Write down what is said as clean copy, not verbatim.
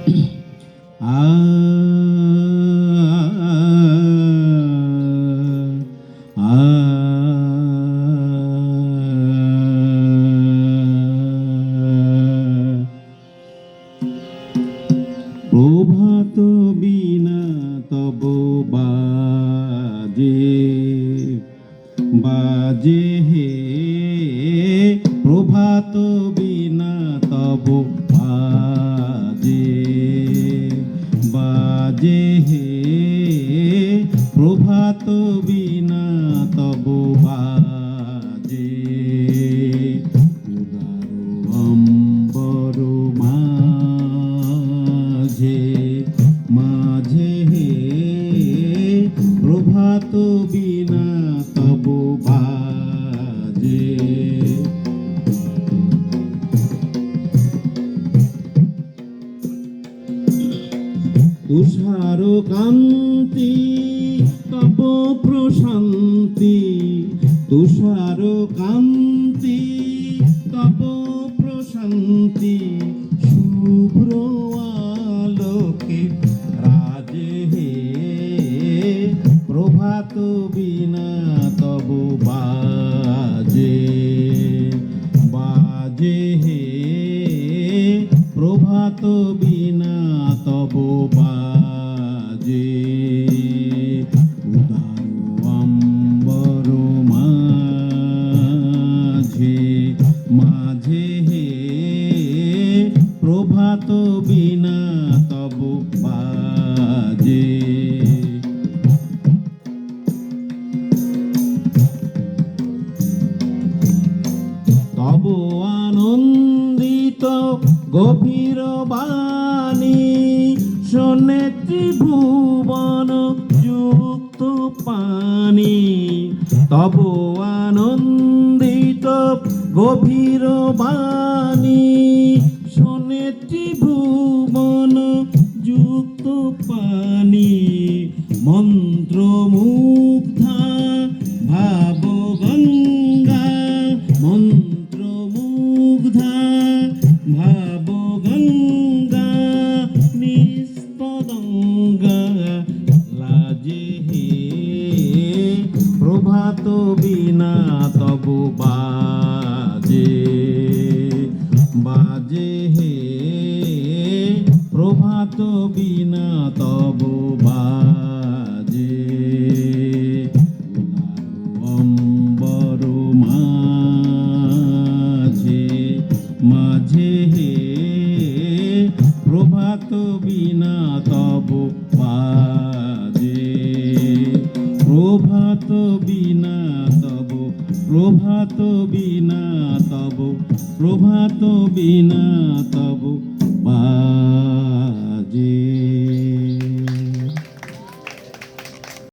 আ আ প্রভাত বিনা তব বাজে বাজে হে প্রভাত বিনা তব বাজে বাজে হে প্রভাত বিনা তব বাজে উদার অম্বর মাঝে মাঝে হে প্রভাত বিনা তব বাজে তুষার কান্তি তব প্রশান্তি তুষার কান্তি তব প্রশান্তি শুভ্র আলোকে রাজে হে প্রভাত বিনা তব বাজে বাজে হে প্রভাত বিনা তব বাজে উদার অম্বর মাঝে মাঝে হে প্রভাত বিনা তব বাজে তব আনন্দিত গভীর বাণী শোনে ত্রিভুবন যুক্ত পানি তব আনন্দিত গভীর বাণী শোনে ত্রিভুবন যুক্ত পানি মন্ত্র মুগ্ধা ভাব গঙ্গা মন্ত্র মুগ্ধা ভাব গঙ্গা নিষ্পদঙ্গা লাজে হে প্রভাত বিনা তব বাজে বাজে হে প্রভাত বিনা তব বাজে অম্বর মাঝে মাঝে হে প্রভাত বিনা তব বাজে প্রভাত বিনা তব প্রভাত বিনা তব প্রভাত বিনা তব